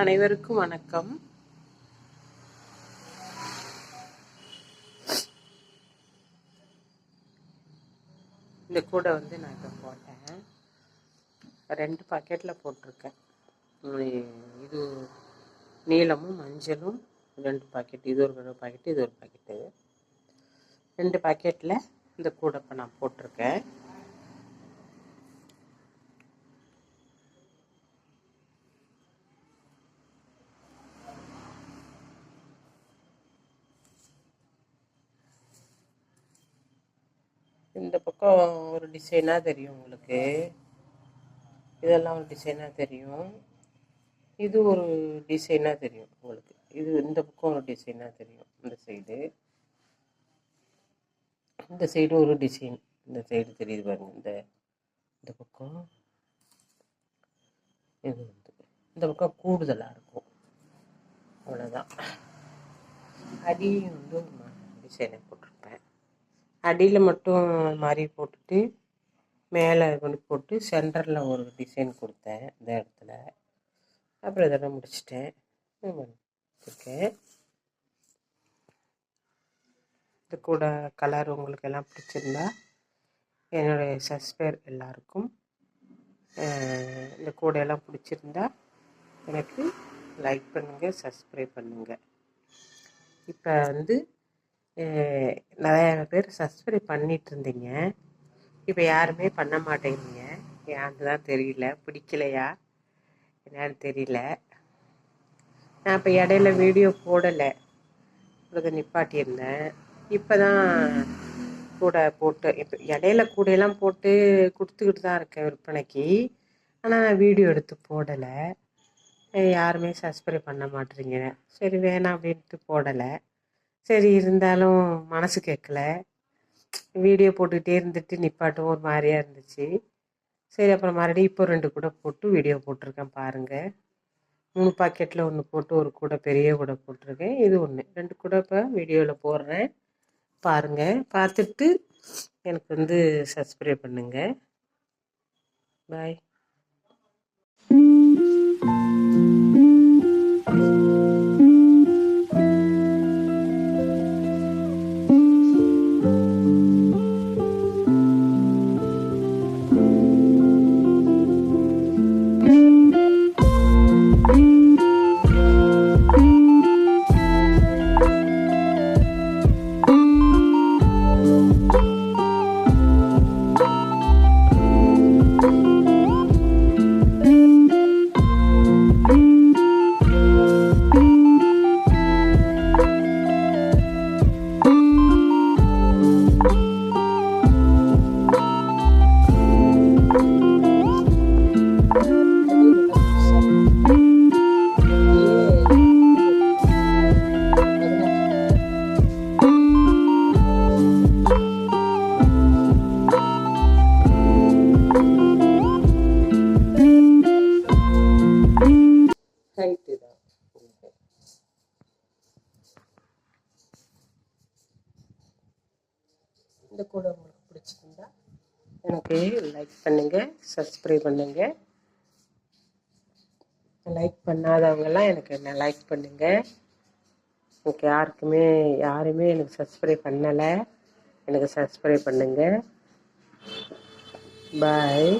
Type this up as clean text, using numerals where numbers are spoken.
அனைவருக்கும் வணக்கம். இந்த கூடை நான் இப்போ போட்டேன். 2 பாக்கெட்டில் போட்டிருக்கேன். இது நீலமும் மஞ்சளும் 2 பாக்கெட், இது ஒரு பாக்கெட்டு, இது ஒரு பாக்கெட்டு. 2 பாக்கெட்டில் இந்த கூடை இப்போ நான் போட்டிருக்கேன். இந்த பக்கம் ஒரு டிசைனாக தெரியும் உங்களுக்கு, இதெல்லாம் ஒரு டிசைனாக தெரியும், இது ஒரு டிசைனாக தெரியும் உங்களுக்கு, இது இந்த பக்கம் ஒரு டிசைனாக தெரியும். இந்த சைடு ஒரு டிசைன், இந்த சைடு தெரியுது பாருங்க. இந்த பக்கம் இது இந்த பக்கம் கூடுதலாக இருக்கும், அவ்வளோதான். அடியும் டிசைனை போட்டிருப்பேன். அடியில் மட்டும் மாதிரி போட்டுட்டு மேலே கொண்டு போட்டு சென்டரில் ஒரு டிசைன் கொடுத்தேன் இந்த இடத்துல. அப்புறம் இதெல்லாம் முடிச்சிட்டேன். இருக்கேன். இது கூட கலர் உங்களுக்கு எல்லாம் பிடிச்சிருந்தா என்னுடைய சப்ஸ்கிரைபர் எல்லாருக்கும் இந்த கூடையெல்லாம் பிடிச்சிருந்தா எனக்கு லைக் பண்ணுங்கள், சப்ஸ்கிரைப் பண்ணுங்கள். இப்போ நிறைய பேர் சப்ஸ்கிரைப் பண்ணிட்டு இருந்தீங்க, இப்போ யாருமே பண்ண மாட்டேங்கிறீங்க. ஏன்னு தான் தெரியல, பிடிக்கலையா என்னன்னு தெரியல. நான் இப்போ இடையில வீடியோ போடலை, உங்களுக்கு நிப்பாட்டியிருந்தேன். இப்போ தான் கூடை போட்டு, இப்போ இடையில கூடையெல்லாம் போட்டு கொடுத்துக்கிட்டு தான் இருக்கேன் விற்பனைக்கு. ஆனால் நான் வீடியோ எடுத்து போடலை. யாருமே சப்ஸ்கிரைப் பண்ண மாட்டேறீங்க. சரி வேணாம் அப்படின்ட்டு போடலை. சரி இருந்தாலும் மனசு கேட்கல, வீடியோ போட்டுக்கிட்டே இருந்துட்டு நிப்பாட்டும் ஒரு மாதிரியாக இருந்துச்சு. சரி அப்புறம் மறுபடியும் இப்போ 2 கூடை போட்டு வீடியோ போட்டிருக்கேன் பாருங்கள். 3 பாக்கெட்டில் 1 போட்டு ஒரு கூடை பெரிய கூடை போட்டிருக்கேன். இது 1, 2 கூடை இப்போ வீடியோவில் போடுறேன் பாருங்கள். பார்த்துட்டு எனக்கு சப்ஸ்கிரைப் பண்ணுங்கள். பாய். இந்த கூட உங்களுக்கு பிடிச்சிருந்தா எனக்கு லைக் பண்ணுங்கள், சப்ஸ்கிரைப் பண்ணுங்கள். லைக் பண்ணாதவங்கெல்லாம் எனக்கு லைக் பண்ணுங்கள். எனக்கு யாருமே எனக்கு சப்ஸ்கிரைப் பண்ணலை, எனக்கு சப்ஸ்கிரைப் பண்ணுங்கள். பாய்.